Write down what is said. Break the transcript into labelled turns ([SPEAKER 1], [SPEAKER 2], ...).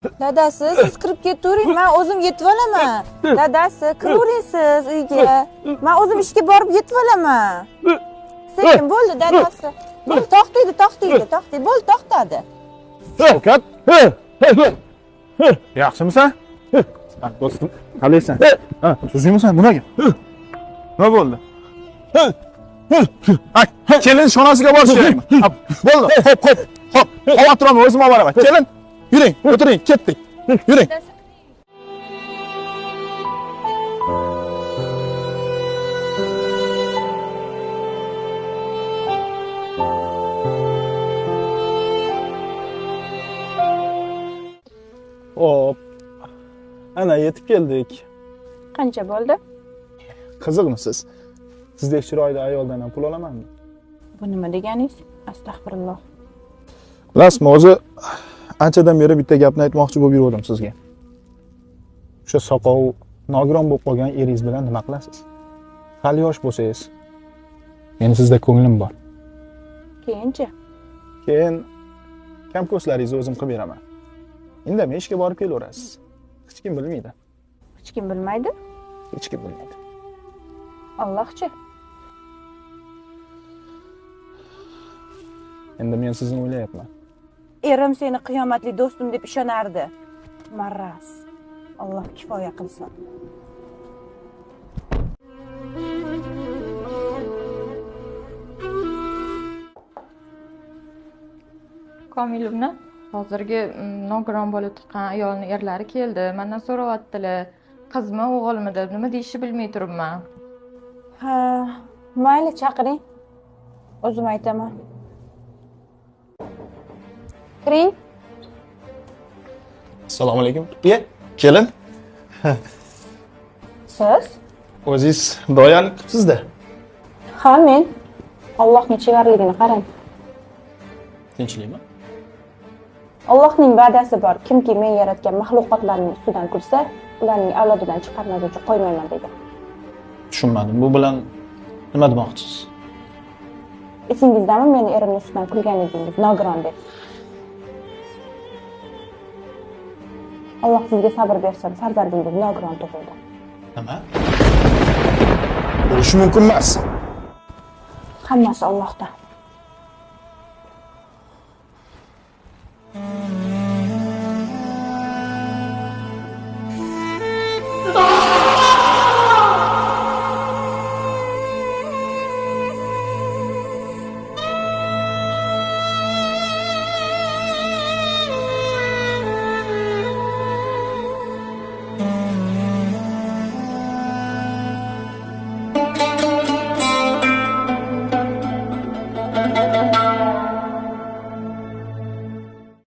[SPEAKER 1] Dadasi, siz kirib ketavering, men o'zim yetib olaman. Dadasi, kiravering siz uyga. Men o'zim ishga borib yetib olaman. Sekin bo'ldi, dadasi. To'xtaydi. Bo'ldi, to'xtadi.
[SPEAKER 2] Shavkat. Yaxshimisan? Do'stim, qalaysan? Tuzingmisan? Nimaga? Nima bo'ldi? Kelin shonasiga borish kerakmi? Bo'ldi. Hop. Xavotir olma, o'zim olib boraman. Kelin, yuring, o'tiring, ketdik. Yuring. Hop. Ana yetib keldik.
[SPEAKER 1] Qancha bo'ldi?
[SPEAKER 2] Qiziqmisiz? Sizdek chiroyli ayoldan ham pul olamanmi?
[SPEAKER 1] Bu nima deganingiz? Astag'firulloh.
[SPEAKER 2] Bilasizmi, o'zi anchadan beri bitta gapni aytmoqchi bo'lib yurdim sizga. O'sha soqov, nogiron bo'lib qolgan eringiz bilan nima qilasiz? Hali yosh bo'lsangiz, meni sizda ko'nglim bor.
[SPEAKER 1] Keyinchi?
[SPEAKER 2] Keyin kamko'slaringizni o'zim qilib beraman. Indamay ishga borib kelaverasiz. Hech kim bilmaydi.
[SPEAKER 1] Hech kim bilmaydi?
[SPEAKER 2] Hech kim bilmaydi.
[SPEAKER 1] Allohchi.
[SPEAKER 2] Endi men sizni o'ylayapman.
[SPEAKER 1] Erim seni qiyomatli do'stim deb ishonardi. Marras. Alloh kifoya qilsin.
[SPEAKER 3] Komilовна, hozirgi nogiron bo'lib chiqqan ayolni erlari keldi. Mendan so'rayaptilar. Qizmi, o'g'ilmi deb nima deyishni bilmay turibman.
[SPEAKER 1] Ha, mayli chaqiring. O'zim aytaman. Kiring.
[SPEAKER 2] Assalomu alaykum. Kelin.
[SPEAKER 1] Siz?
[SPEAKER 2] O'zingiz doyalik qilibsiz-da.
[SPEAKER 1] Ha, men. Allohning chevarligini qarang.
[SPEAKER 2] Tinchlikmi?
[SPEAKER 1] Allohning va'dasi bor. Kimki men yaratgan mahluqotlarning ustidan kulsa, ularning avlodidan chiqarmaguncha qo'ymayman degan.
[SPEAKER 2] Tushunmadim. Bu bilan nima demoqchisiz?
[SPEAKER 1] Esingizdami meni erimning ustidan kulgan edingiz, nogiron deb. Alloh sizga sabr bersin, farzandingiz nogiron tug'ildi.
[SPEAKER 2] Nima? Bo'lishi mumkin emas.
[SPEAKER 1] Hammasi Allohdan.